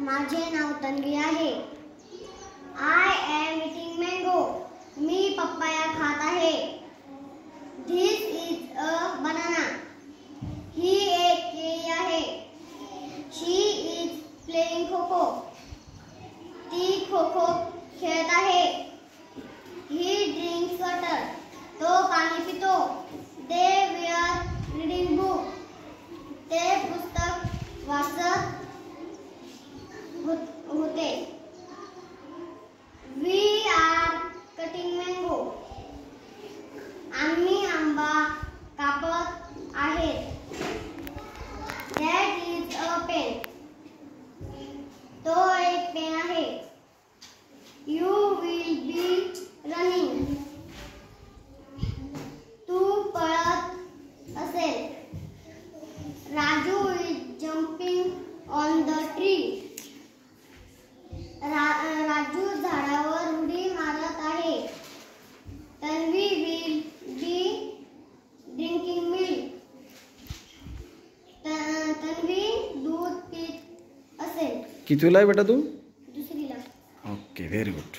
माझे नाव तन्वी आहे. I am eating mango. Me papaya खात आहे. दिस इज अ बनाना. ही एक केळी आहे. She is playing kho kho. ती खो खो खेळत आहे. ही ड्रिंक्स वॉटर. तो पाणी पितो. They were reading book. ते पुस्तक वाचत होते. We are cutting mango. आम्ही आंबा कापत आहेत. That is a pen. तो एक पेन आहे. You will be running. तू पळत असेल. Raju is jumping on the tree. Raju झाडावर उडी मारत आहे. Tanvi will be drinking milk. Tanvi दूध पीत असेल. कितवीला आहे बेटा तू? दुसरीला. Okay, very good.